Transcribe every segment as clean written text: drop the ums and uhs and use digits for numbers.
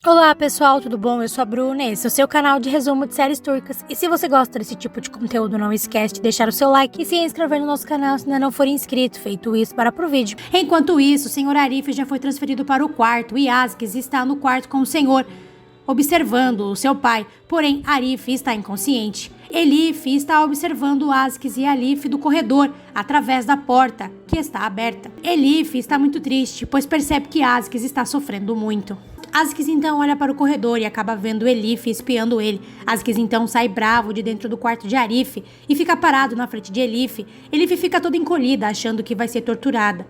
Olá pessoal, tudo bom? Eu sou a Bruna, esse é o seu canal de resumo de séries turcas. E se você gosta desse tipo de conteúdo, não esquece de deixar o seu like e se inscrever no nosso canal se ainda não for inscrito. Feito isso, para pro vídeo. Enquanto isso, o Sr. Arif já foi transferido para o quarto e Aziz está no quarto com o senhor, observando o seu pai. Porém, Arif está inconsciente. Elif está observando Aziz e Alif do corredor, através da porta, que está aberta. Elif está muito triste, pois percebe que Aziz está sofrendo muito. Aziz então olha para o corredor e acaba vendo Elif espiando ele. Aziz então sai bravo de dentro do quarto de Arif e fica parado na frente de Elif. Elif fica toda encolhida, achando que vai ser torturada.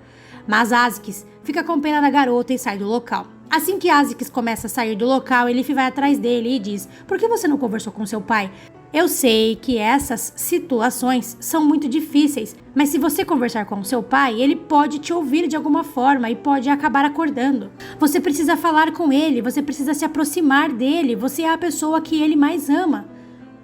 Mas Aziz fica com pena da garota e sai do local. Assim que Aziz começa a sair do local, Elif vai atrás dele e diz: "Por que você não conversou com seu pai? Eu sei que essas situações são muito difíceis, mas se você conversar com seu pai, ele pode te ouvir de alguma forma e pode acabar acordando. Você precisa falar com ele, você precisa se aproximar dele, você é a pessoa que ele mais ama.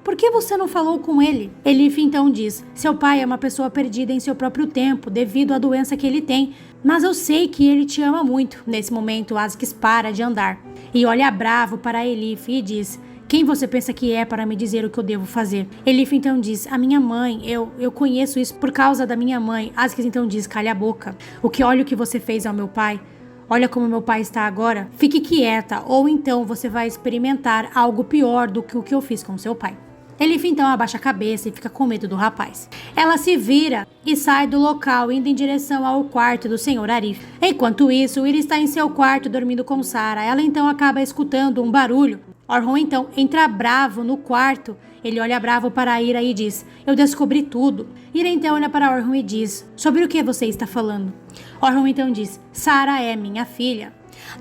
Por que você não falou com ele?" Elif então diz: "Seu pai é uma pessoa perdida em seu próprio tempo, devido à doença que ele tem, mas eu sei que ele te ama muito." Nesse momento, Aziz para de andar e olha bravo para Elif e diz: "Quem você pensa que é para me dizer o que eu devo fazer?" Elif então diz: "A minha mãe, eu conheço isso por causa da minha mãe." Aziz então diz: "Calha a boca. Olha o que você fez ao meu pai. Olha como meu pai está agora. Fique quieta, ou então você vai experimentar algo pior do que o que eu fiz com seu pai." Elif então abaixa a cabeça e fica com medo do rapaz. Ela se vira e sai do local, indo em direção ao quarto do Sr. Arif. Enquanto isso, Ira está em seu quarto dormindo com Sara. Ela então acaba escutando um barulho. Orhun então entra bravo no quarto. Ele olha bravo para Ira e diz: "Eu descobri tudo." Ira então olha para Orhun e diz: "Sobre o que você está falando?" Orhun então diz: "Sara é minha filha."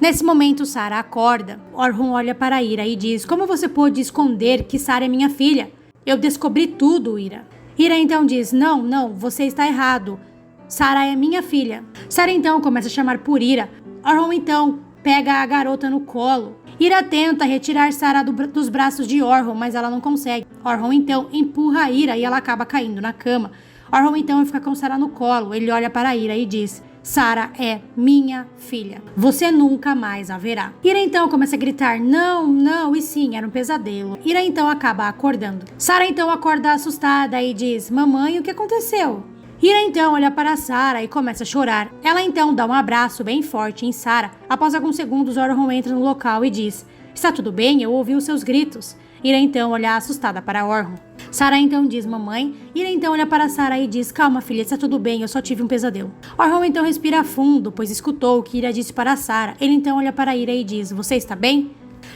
Nesse momento, Sara acorda. Orhun olha para Ira e diz: "Como você pôde esconder que Sara é minha filha?" "Eu descobri tudo, Ira." Ira então diz: Não, você está errado. Sara é minha filha." Sara então começa a chamar por Ira. Orhun então pega a garota no colo. Ira tenta retirar Sara dos braços de Orhun, mas ela não consegue. Orhun então empurra Ira e ela acaba caindo na cama. Orhun então fica com Sara no colo. Ele olha para Ira e diz: "Sara é minha filha. Você nunca mais a verá." Ira então começa a gritar: Não, e sim, era um pesadelo." Ira então acaba acordando. Sara então acorda assustada e diz: "Mamãe, o que aconteceu?" Ira então olha para Sara e começa a chorar. Ela então dá um abraço bem forte em Sara. Após alguns segundos, Orhun entra no local e diz: "Está tudo bem? Eu ouvi os seus gritos." Ira então olha assustada para Orhun. Sara então diz: "Mamãe." Ira então olha para Sara e diz: "Calma, filha, está tudo bem, eu só tive um pesadelo." Orhun então respira fundo, pois escutou o que Ira disse para Sara. Ele então olha para Ira e diz: "Você está bem?"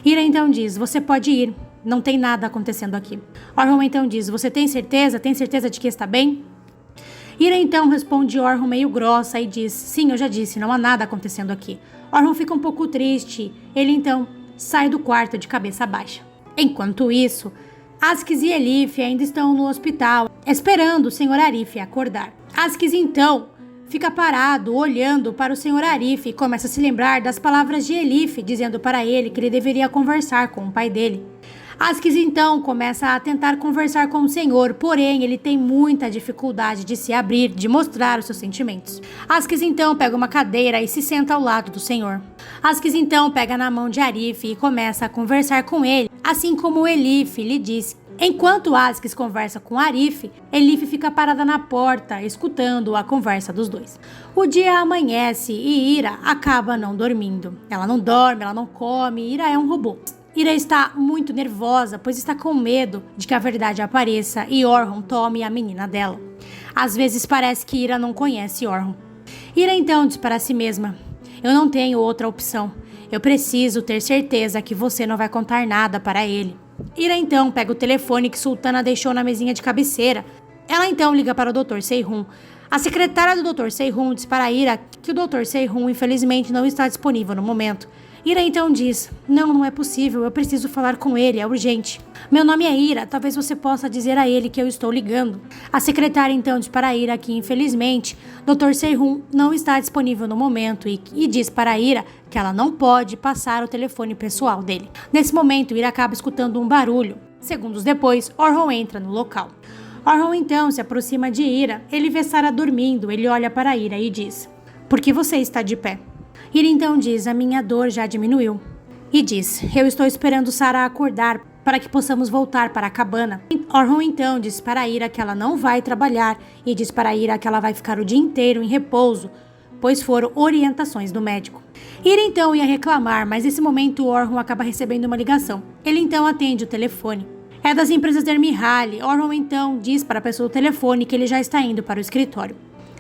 Ira então diz: "Você pode ir, não tem nada acontecendo aqui." Orhun então diz: "Você tem certeza? Tem certeza de que está bem?" Ira então responde Orhun meio grossa e diz: "Sim, eu já disse, não há nada acontecendo aqui." Orhun fica um pouco triste. Ele então sai do quarto de cabeça baixa. Enquanto isso, Aziz e Elif ainda estão no hospital, esperando o Sr. Arif acordar. Aziz então fica parado, olhando para o Sr. Arif e começa a se lembrar das palavras de Elif, dizendo para ele que ele deveria conversar com o pai dele. Aziz então começa a tentar conversar com o senhor, porém ele tem muita dificuldade de se abrir, de mostrar os seus sentimentos. Aziz então pega uma cadeira e se senta ao lado do senhor. Aziz então pega na mão de Arif e começa a conversar com ele, assim como Elif lhe disse. Enquanto Aziz conversa com Arif, Elif fica parada na porta, escutando a conversa dos dois. O dia amanhece e Ira acaba não dormindo. Ela não dorme, ela não come, Ira é um robô. Ira está muito nervosa, pois está com medo de que a verdade apareça e Orhun tome a menina dela. Às vezes parece que Ira não conhece Orhun. Ira então diz para si mesma: "Eu não tenho outra opção. Eu preciso ter certeza que você não vai contar nada para ele." Ira então pega o telefone que Sultana deixou na mesinha de cabeceira. Ela então liga para o Dr. Seyhun. A secretária do Dr. Seyhun diz para Ira que o Dr. Seyhun infelizmente não está disponível no momento. Ira então diz: Não é possível, eu preciso falar com ele, é urgente." "Meu nome é Ira, talvez você possa dizer a ele que eu estou ligando." A secretária então diz para Ira que infelizmente Dr. Seyhun não está disponível no momento e diz para Ira que ela não pode passar o telefone pessoal dele. Nesse momento, Ira acaba escutando um barulho. Segundos depois, Orhun entra no local. Orhun então se aproxima de Ira. Ele vê Sara dormindo, ele olha para Ira e diz: "Por que você está de pé?" Ira então diz: "A minha dor já diminuiu." e diz: eu estou esperando Sarah acordar para que possamos voltar para a cabana. Orhun então diz para Ira que ela não vai trabalhar e diz para Ira que ela vai ficar o dia inteiro em repouso, pois foram orientações do médico. Ira então ia reclamar, mas nesse momento Orhun acaba recebendo uma ligação. Ele então atende o telefone. É das empresas Dermihal. Orhun então diz para a pessoa do telefone que ele já está indo para o escritório.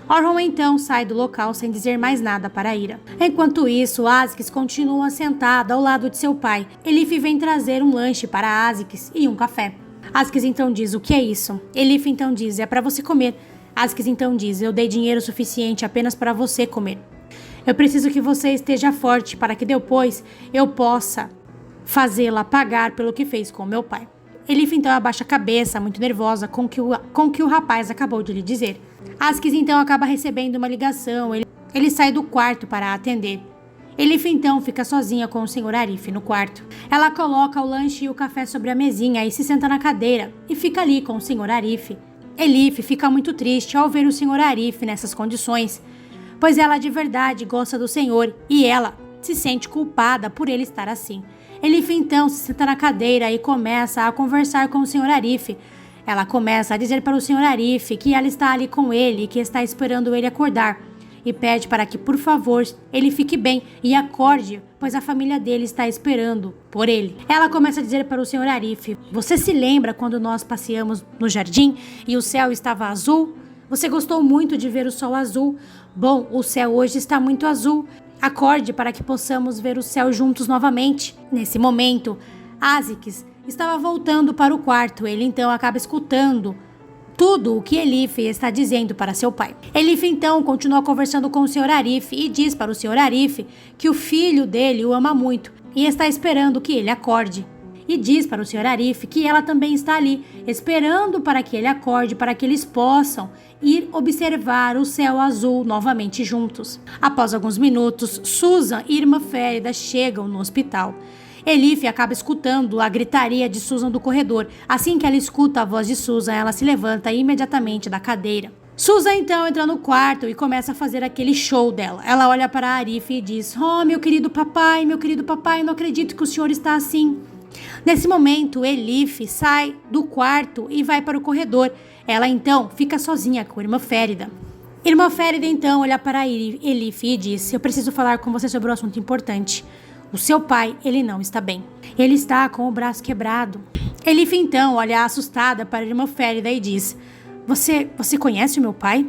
Orhun então sai do local sem dizer mais nada para Ira. Enquanto isso, Azikis continua sentada ao lado de seu pai. Elif vem trazer um lanche para Azikis e um café. Azikis então diz: o que é isso? Elif então diz: é para você comer. Azikis então diz: eu dei dinheiro suficiente apenas para você comer. Eu preciso que você esteja forte para que depois eu possa fazê-la pagar pelo que fez com meu pai. Elif então abaixa a cabeça, muito nervosa com o que o rapaz acabou de lhe dizer. Azikis então acaba recebendo uma ligação. Ele sai do quarto para atender. Elif então fica sozinha com o Sr. Arif no quarto. Ela coloca o lanche e o café sobre a mesinha e se senta na cadeira e fica ali com o Sr. Arif. Elif fica muito triste ao ver o Sr. Arif nessas condições, pois ela de verdade gosta do senhor e ela se sente culpada por ele estar assim. Elif então se senta na cadeira e começa a conversar com o Sr. Arif. Ela começa a dizer para o Sr. Arif que ela está ali com ele e que está esperando ele acordar. E pede para que, por favor, ele fique bem e acorde, pois a família dele está esperando por ele. Ela começa a dizer para o Sr. Arif: você se lembra quando nós passeamos no jardim e o céu estava azul? Você gostou muito de ver o sol azul? Bom, o céu hoje está muito azul. Acorde para que possamos ver o céu juntos novamente. Nesse momento, Azikis estava voltando para o quarto. Ele então acaba escutando tudo o que Elif está dizendo para seu pai. Elif então continua conversando com o Sr. Arif e diz para o Sr. Arif que o filho dele o ama muito e está esperando que ele acorde. E diz para o Sr. Arif que ela também está ali, esperando para que ele acorde, para que eles possam ir observar o céu azul novamente juntos. Após alguns minutos, Susan e Irmã Férida chegam no hospital. Elif acaba escutando a gritaria de Susan do corredor. Assim que ela escuta a voz de Susan, ela se levanta imediatamente da cadeira. Susan então entra no quarto e começa a fazer aquele show dela. Ela olha para Arif e diz: oh, meu querido papai, não acredito que o senhor está assim. Nesse momento, Elif sai do quarto e vai para o corredor. Ela então fica sozinha com a Irmã Férida. Irmã Férida então olha para Elif e diz: eu preciso falar com você sobre um assunto importante. O seu pai, ele não está bem. Ele está com o braço quebrado. Elif então olha assustada para a Irmã Férida e diz: Você conhece o meu pai?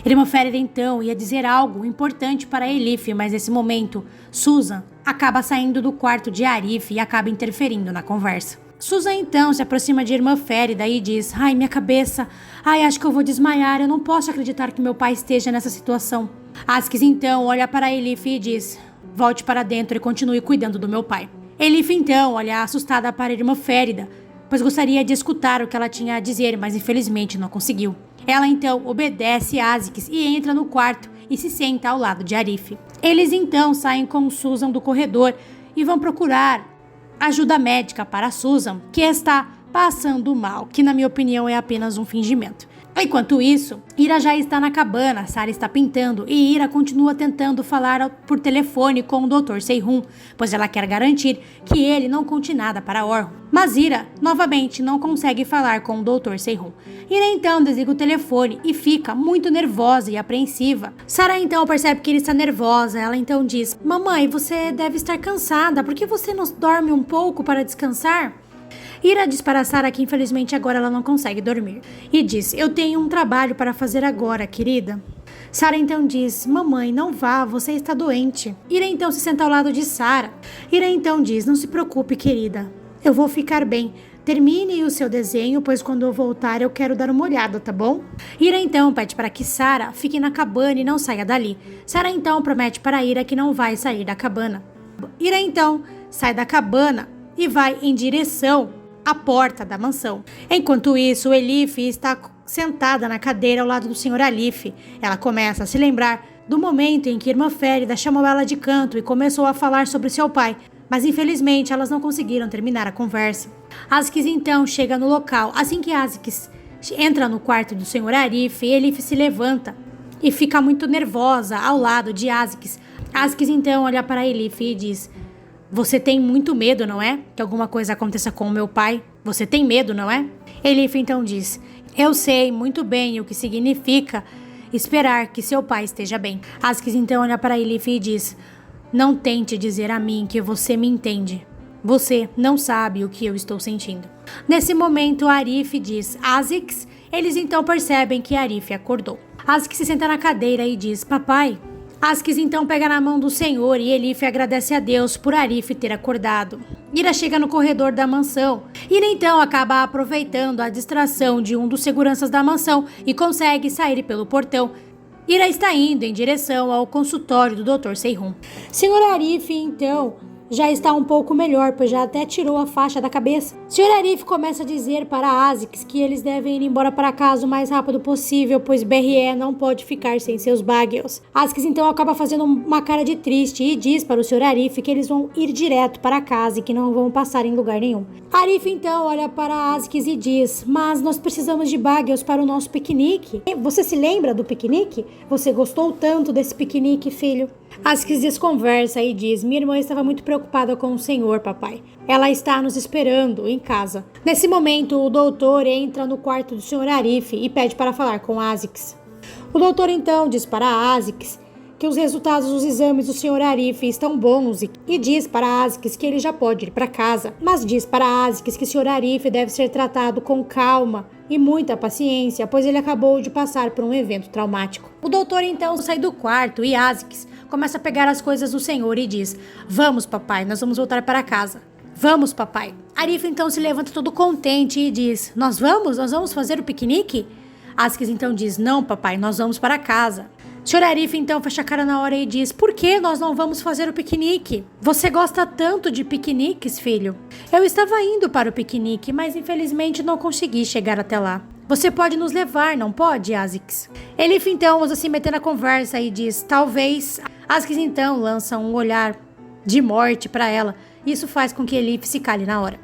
Irmã Férida então ia dizer algo importante para Elif, mas nesse momento, Susan acaba saindo do quarto de Arif e acaba interferindo na conversa. Susan então se aproxima de Irmã Férida e diz: ai, minha cabeça, acho que eu vou desmaiar, eu não posso acreditar que meu pai esteja nessa situação. Azikis então olha para Elif e diz: volte para dentro e continue cuidando do meu pai. Elif então olha assustada para a Irmã Férida, pois gostaria de escutar o que ela tinha a dizer, mas infelizmente não conseguiu. Ela então obedece a Azikis e entra no quarto e se senta ao lado de Arif. Eles então saem com Susan do corredor e vão procurar ajuda médica para Susan, que está passando mal, que na minha opinião é apenas um fingimento. Enquanto isso, Ira já está na cabana, Sarah está pintando e Ira continua tentando falar por telefone com o Dr. Seyhun, pois ela quer garantir que ele não conte nada para Orhun. Mas Ira, novamente, não consegue falar com o Dr. Seyhun. Ira então desliga o telefone e fica muito nervosa e apreensiva. Sarah então percebe que ele está nervosa, ela então diz: mamãe, você deve estar cansada, por que você não dorme um pouco para descansar? Ira diz para Sarah que infelizmente agora ela não consegue dormir. E diz: eu tenho um trabalho para fazer agora, querida. Sarah então diz: mamãe, não vá, você está doente. Ira então se senta ao lado de Sarah. Ira então diz: não se preocupe, querida, eu vou ficar bem. Termine o seu desenho, pois quando eu voltar eu quero dar uma olhada, tá bom? Ira então pede para que Sarah fique na cabana e não saia dali. Sarah então promete para Ira que não vai sair da cabana. Ira então sai da cabana e vai em direção à porta da mansão. Enquanto isso, Elif está sentada na cadeira ao lado do Sr. Arif. Ela começa a se lembrar do momento em que Irmã Férida chamou ela de canto e começou a falar sobre seu pai, mas infelizmente elas não conseguiram terminar a conversa. Azikis então chega no local. Assim que Azikis entra no quarto do Sr. Arif, Elif se levanta e fica muito nervosa ao lado de Azikis. Azikis então olha para Elif e diz: Você tem muito medo, não é? Que alguma coisa aconteça com o meu pai? Você tem medo, não é? Elif então diz: eu sei muito bem o que significa esperar que seu pai esteja bem. Askis então olha para Elif e diz: não tente dizer a mim que você me entende. Você não sabe o que eu estou sentindo. Nesse momento, Arif diz: Azix. Eles então percebem que Arif acordou. Askis se senta na cadeira e diz: papai. Askis então pega na mão do senhor e Elif agradece a Deus por Arif ter acordado. Ira chega no corredor da mansão. Ira então acaba aproveitando a distração de um dos seguranças da mansão e consegue sair pelo portão. Ira está indo em direção ao consultório do Dr. Seyhun. Senhor Arif então já está um pouco melhor, pois já até tirou a faixa da cabeça. Sr. Arif começa a dizer para Azix que eles devem ir embora para casa o mais rápido possível, pois BRE não pode ficar sem seus bagels. Azix então acaba fazendo uma cara de triste e diz para o Sr. Arif que eles vão ir direto para casa e que não vão passar em lugar nenhum. Arif então olha para Azix e diz: mas nós precisamos de bagels para o nosso piquenique. Você se lembra do piquenique? Você gostou tanto desse piquenique, filho? Azix desconversa e diz: minha irmã estava muito preocupada com o senhor, papai. Ela está nos esperando em casa. Nesse momento, o doutor entra no quarto do Sr. Arif e pede para falar com Azix. O doutor então diz para Azix que os resultados dos exames do Sr. Arif estão bons e diz para Azix que ele já pode ir para casa, mas diz para Azix que o Sr. Arif deve ser tratado com calma e muita paciência, pois ele acabou de passar por um evento traumático. O doutor então sai do quarto e Azix começa a pegar as coisas do senhor e diz: vamos, papai, nós vamos voltar para casa. Vamos, papai. Arif então se levanta todo contente e diz: nós vamos fazer o piquenique? Azix então diz: não, papai, nós vamos para casa. Sr. Arif então fecha a cara na hora e diz: por que nós não vamos fazer o piquenique? Você gosta tanto de piqueniques, filho? Eu estava indo para o piquenique, mas infelizmente não consegui chegar até lá. Você pode nos levar, não pode, Azix? Elif então ousa se meter na conversa e diz: talvez. Azix então lança um olhar de morte para ela. Isso faz com que Elif se cale na hora.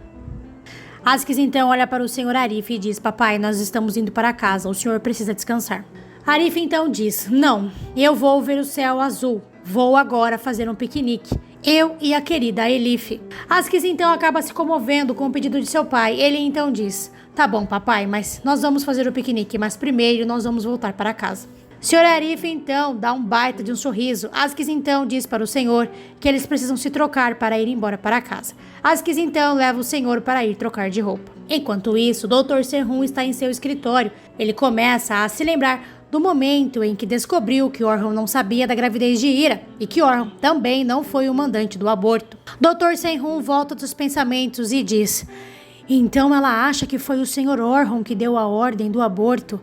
Azix então olha para o Sr. Arif e diz: papai, nós estamos indo para casa, o senhor precisa descansar. Arif então diz: não, eu vou ver o céu azul. Vou agora fazer um piquenique. Eu e a querida Elif. Azix então acaba se comovendo com o pedido de seu pai. Ele então diz: tá bom, papai, mas nós vamos fazer o piquenique, mas primeiro nós vamos voltar para casa. Sr. Arif então dá um baita de um sorriso. Azix então diz para o senhor que eles precisam se trocar para ir embora para casa. Azix então leva o senhor para ir trocar de roupa. Enquanto isso, o Dr. Seyhun está em seu escritório. Ele começa a se lembrar do momento em que descobriu que Orhun não sabia da gravidez de Ira e que Orhun também não foi o mandante do aborto. Dr. Seyhun volta dos pensamentos e diz: então ela acha que foi o Sr. Orhun que deu a ordem do aborto.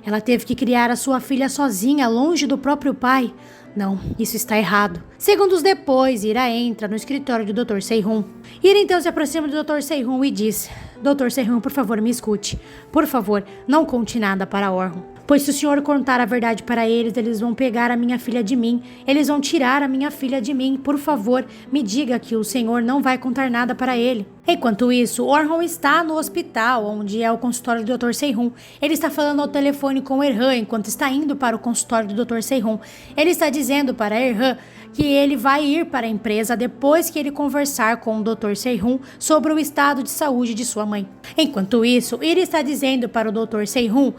Ela teve que criar a sua filha sozinha, longe do próprio pai. Não, isso está errado. Segundos depois, Ira entra no escritório do Dr. Seyhun. Ira então se aproxima do Dr. Seyhun e diz: Dr. Seyhun, por favor, me escute. Por favor, não conte nada para Orhun. Pois se o senhor contar a verdade para eles, eles vão pegar a minha filha de mim. Eles vão tirar a minha filha de mim. Por favor, me diga que o senhor não vai contar nada para ele. Enquanto isso, Orhun está no hospital, onde é o consultório do Dr. Seyhun. Ele está falando ao telefone com Erhan enquanto está indo para o consultório do Dr. Seyhun. Ele está dizendo para Erhan que ele vai ir para a empresa depois que ele conversar com o Dr. Seyhun sobre o estado de saúde de sua mãe. Enquanto isso, Ira está dizendo para o Dr. Seyhun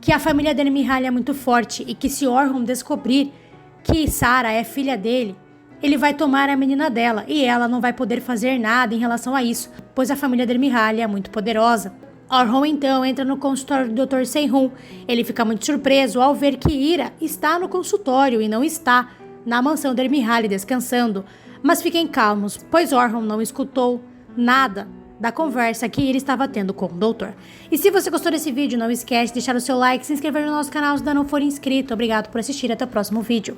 que a família dele Mihaly é muito forte e que se Orhun descobrir que Sarah é filha dele, ele vai tomar a menina dela e ela não vai poder fazer nada em relação a isso, pois a família dele Mihaly é muito poderosa. Orhun então entra no consultório do Dr. Seyhun. Ele fica muito surpreso ao ver que Ira está no consultório e não está na mansão dele Mihaly descansando. Mas fiquem calmos, pois Orhun não escutou nada da conversa que ele estava tendo com o doutor. E se você gostou desse vídeo, não esquece de deixar o seu like, se inscrever no nosso canal se ainda não for inscrito. Obrigado por assistir, até o próximo vídeo.